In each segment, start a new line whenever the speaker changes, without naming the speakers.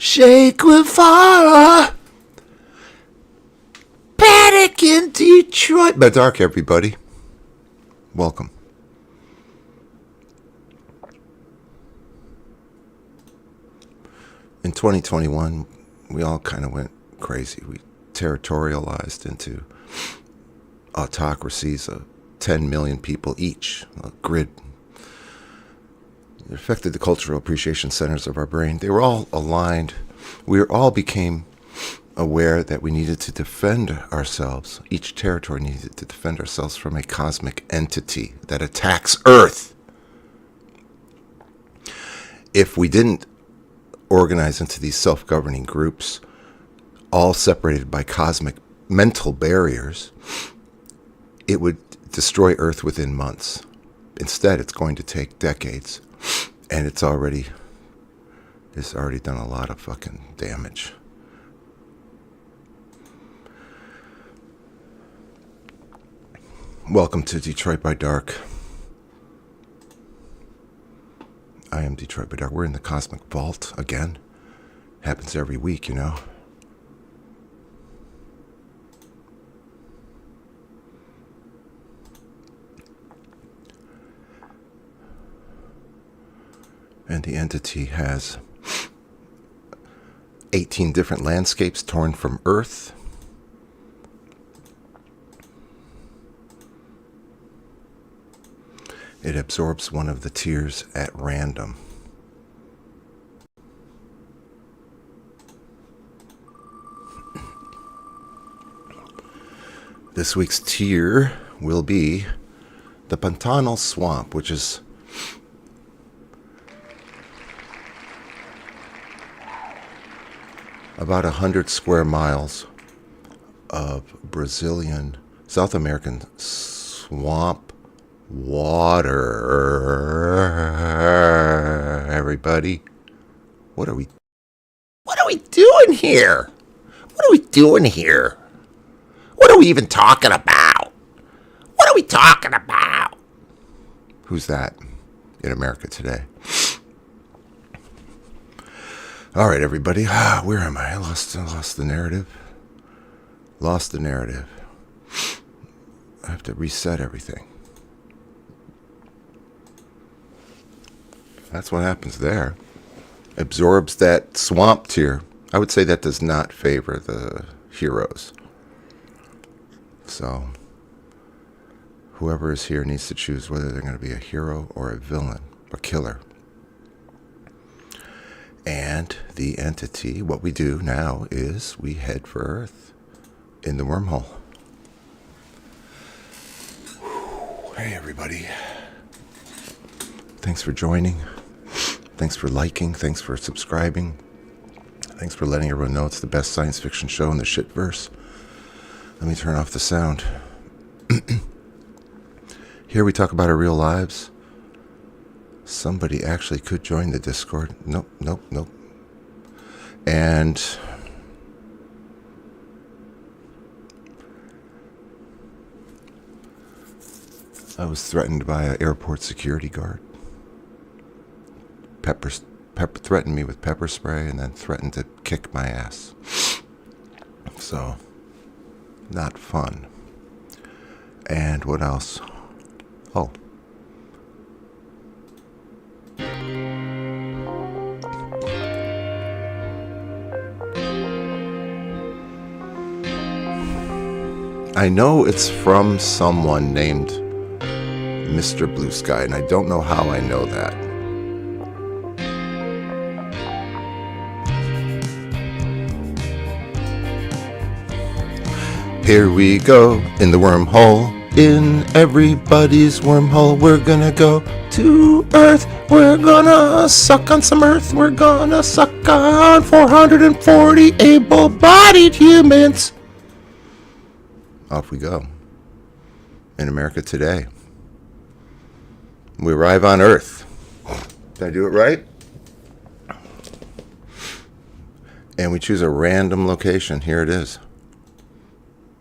Shake with fire. Panic in Detroit. By dark, everybody. Welcome. In 2021, we all kind of went crazy. We territorialized into autocracies of 10 million people each, a grid. It affected the cultural appreciation centers of our brain. They were all aligned. We all became aware that we needed to defend ourselves. Each territory needed to defend ourselves from a cosmic entity that attacks Earth. If we didn't organize into these self-governing groups, all separated by cosmic mental barriers, it would destroy Earth within months. Instead, it's going to take decades, and it's already done a lot of fucking damage. Welcome to Detroit by Dark. I am Detroit by Dark. We're in the Cosmic Vault again. Happens every week, you know. And the entity has 18 different landscapes torn from Earth. It absorbs one of the tiers at random. This week's tier will be the Pantanal Swamp, which is about 100 square miles of Brazilian, South American swamp water. Everybody, what are we doing here? What are we doing here? What are we even talking about? What are we talking about? Who's that in America today? All right, everybody. Where am I? I lost the narrative. Lost the narrative. I have to reset everything. That's what happens there. Absorbs that swamp tier. I would say that does not favor the heroes. So, whoever is here needs to choose whether they're going to be a hero or a villain, a killer. And the entity, what we do now is we head for Earth in the wormhole. Hey, everybody. Thanks for joining. Thanks for liking. Thanks for subscribing. Thanks for letting everyone know it's the best science fiction show in the shitverse. Let me turn off the sound. Here we talk about our real lives. Somebody actually could join the Discord. Nope. And I was threatened by an airport security guard. Threatened me with pepper spray and then threatened to kick my ass. So, not fun. And what else? Oh. I know it's from someone named Mr. Blue Sky, and I don't know how I know that. Here we go in the wormhole. In everybody's wormhole, we're gonna go to Earth. We're gonna suck on some Earth. We're gonna suck on 440 able-bodied humans. Off we go. In America today. We arrive on Earth. Did I do it right? And we choose a random location. Here it is.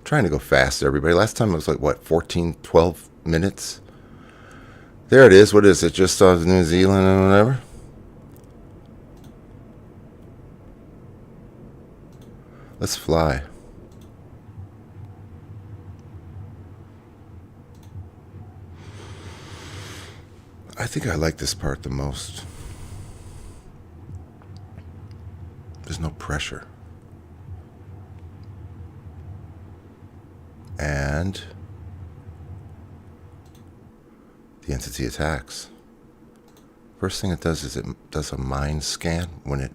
Trying to go fast, everybody. Last time it was like, what, 14, 12 minutes? There it is. What is it? Just off New Zealand or whatever? Let's fly. I think I like this part the most. There's no pressure. And the entity attacks. First thing it does is it does a mind scan when it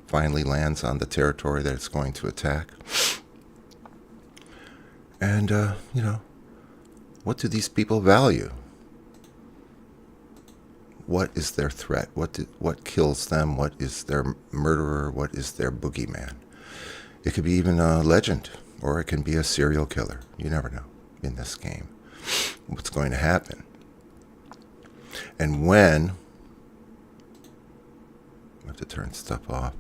finally lands on the territory that it's going to attack. And, what do these people value? What is their threat? What kills them? What is their murderer? What is their boogeyman? It could be even a legend, or it can be a serial killer. You never know in this game what's going to happen. And when... I have to turn stuff off.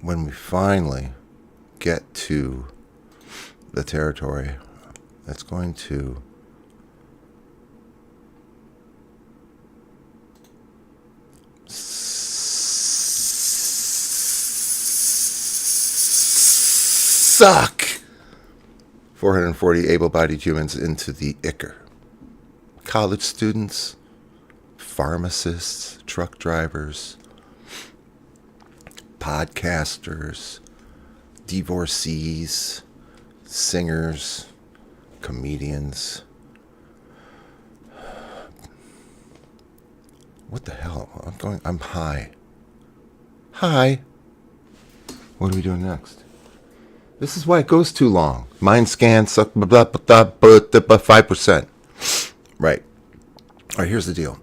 When we finally get to the territory, that's going to suck 440 able-bodied humans into the Icker. College students, pharmacists, truck drivers, podcasters, divorcees, singers, comedians. What the hell? I'm high. Hi. What are we doing next? This is why it goes too long. Mind scan, suck, 5%. Right. All right, here's the deal.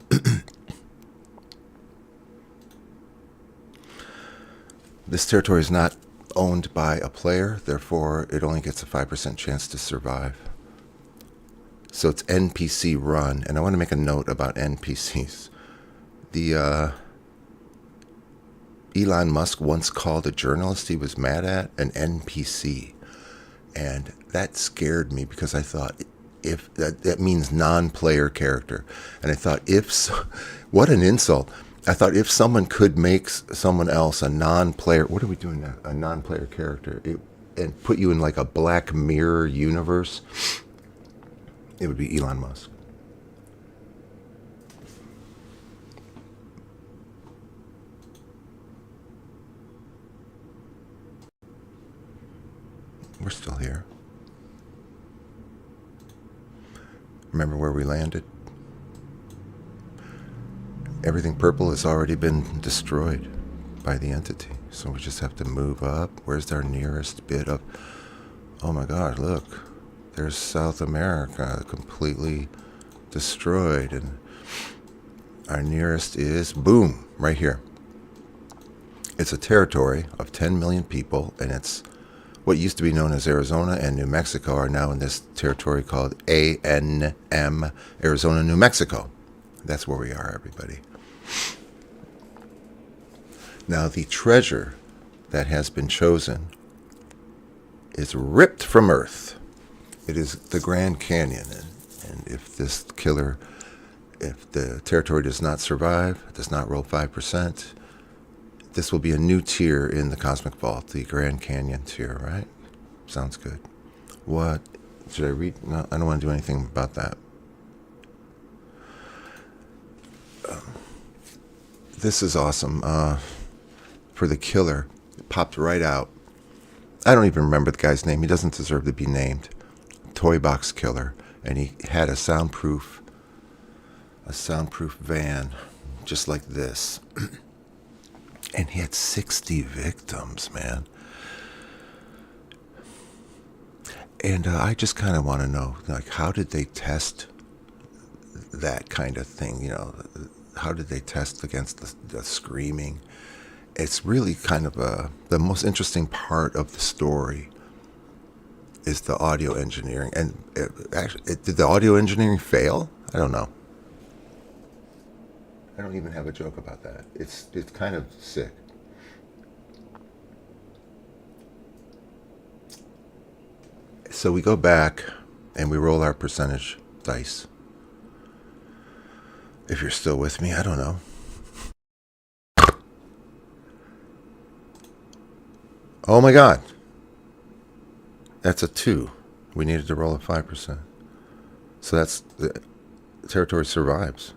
This territory is not owned by a player, therefore it only gets a 5% chance to survive. So it's NPC run, and I want to make a note about NPCs. The Elon Musk once called a journalist he was mad at an NPC, and that scared me because I thought if that means non-player character, and I thought what an insult. I thought if someone could make someone else a non-player, what are we doing now? A non-player character, and put you in like a Black Mirror universe, it would be Elon Musk. We're still here. Remember where we landed? Everything purple has already been destroyed by the entity. So we just have to move up. Where's our nearest bit of... Oh my God, look. There's South America completely destroyed. And our nearest is, boom, right here. It's a territory of 10 million people, and it's what used to be known as Arizona and New Mexico are now in this territory called ANM, Arizona, New Mexico. That's where we are, everybody. Now, the treasure that has been chosen is ripped from Earth. It is the Grand Canyon. And if this killer, if the territory does not survive, does not roll 5%, this will be a new tier in the Cosmic Vault, the Grand Canyon tier, right? Sounds good. What? Should I read? No, I don't want to do anything about that. This is awesome. For the killer, it popped right out. I don't even remember the guy's name. He doesn't deserve to be named. Toybox killer. And he had a soundproof van, just like this. And he had 60 victims, man. And I just kind of want to know, like, how did they test that kind of thing? You know, how did they test against the screaming? It's really kind of the most interesting part of the story is the audio engineering. And did the audio engineering fail? I don't know. I don't even have a joke about that. It's kind of sick. So we go back and we roll our percentage dice. If you're still with me, I don't know. Oh my God. That's a 2. We needed to roll a 5%. So that's the territory survives.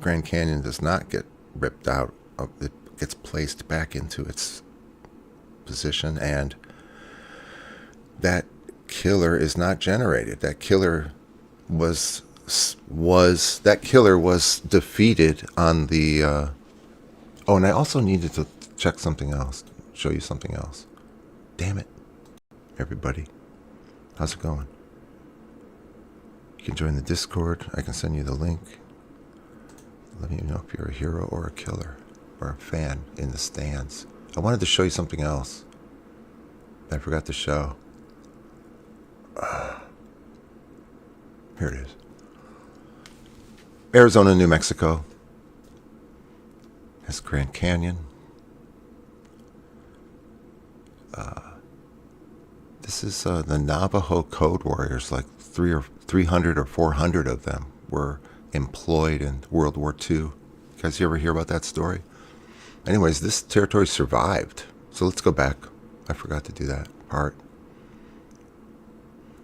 Grand Canyon does not get ripped out. It gets placed back into its position, and that killer is not generated. That killer was defeated on the. Oh, and I also needed to check something else. Show you something else. Damn it, everybody. How's it going? You can join the Discord. I can send you the link. Let me know if you're a hero or a killer or a fan in the stands. I wanted to show you something else that I forgot to show. Here it is. Arizona, New Mexico has Grand Canyon. This is the Navajo Code Warriors. Like 300 or 400 of them were employed in World War II. You guys, you ever hear about that story? Anyways, this territory survived. So let's go back. I forgot to do that part.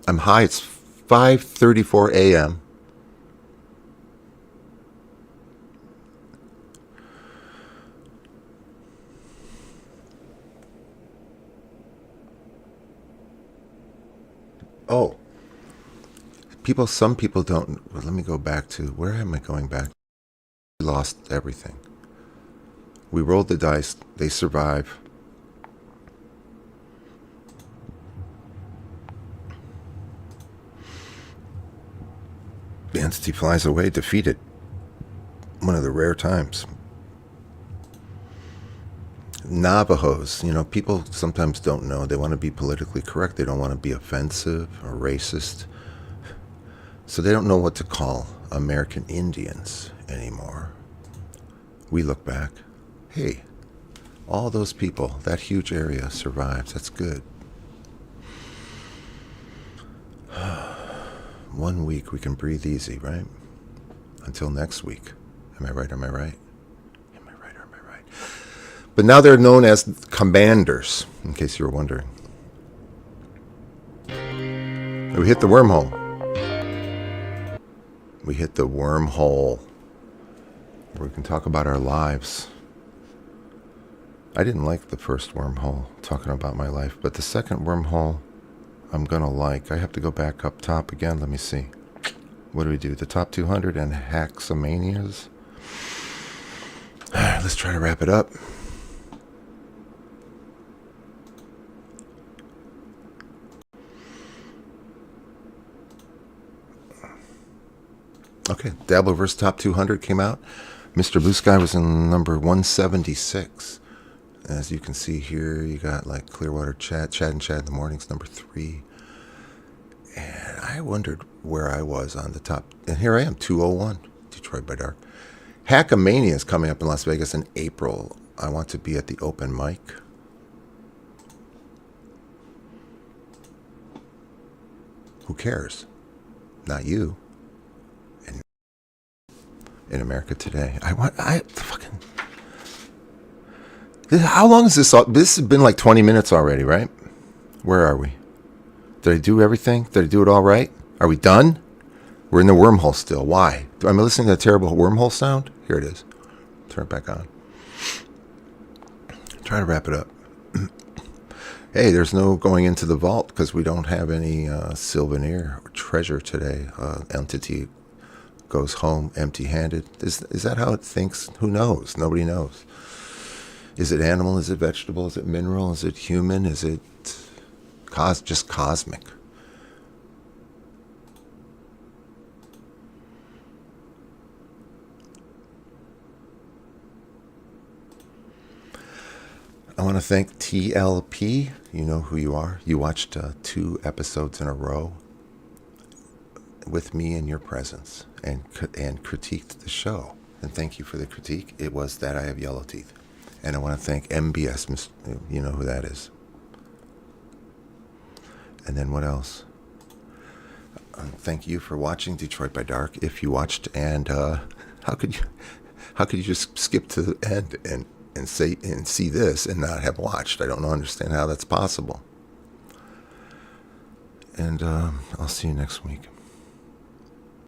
I'm high. It's 5:34 a.m. Oh, some people don't. Well, let me go back to, where am I going back? We lost everything. We rolled the dice. They survive. The entity flies away defeated. One of the rare times. Navajos, people sometimes don't know. They want to be politically correct. They don't want to be offensive or racist. So they don't know what to call American Indians anymore. We look back. Hey, all those people, that huge area survives. That's good. 1 week we can breathe easy, right? Until next week. Am I right? Am I right? Am I right or am I right? But now they're known as commanders, in case you were wondering. We hit the wormhole. We hit the wormhole where we can talk about our lives. I didn't like the first wormhole, talking about my life, but the second wormhole I'm going to like. I have to go back up top again. Let me see. What do we do? The top 200 and Haxomanias. Let's try to wrap it up. Okay, Diablo vs. Top 200 came out. Mr. Blue Sky was in number 176. As you can see here, you got like Clearwater Chad in the Mornings, number 3. And I wondered where I was on the top. And here I am, 201, Detroit by Dark. Hackamania is coming up in Las Vegas in April. I want to be at the open mic. Who cares? Not you. And in America today. How long is this? This has been like 20 minutes already, right? Where are we? Did I do everything? Did I do it all right? Are we done? We're in the wormhole still. Why? Am I listening to a terrible wormhole sound? Here it is. Turn it back on. Try to wrap it up. Hey, there's no going into the vault because we don't have any souvenir or treasure today. Entity goes home empty-handed. Is that how it thinks? Who knows? Nobody knows. Is it animal? Is it vegetable? Is it mineral? Is it human? Is it just cosmic? I want to thank TLP. You know who you are. You watched 2 episodes in a row with me in your presence and critiqued the show. And thank you for the critique. It was that I have yellow teeth. And I want to thank MBS. You know who that is. And then what else? Thank you for watching Detroit by Dark. If you watched, and how could you just skip to the end and and see this and not have watched. I don't understand how that's possible. And I'll see you next week.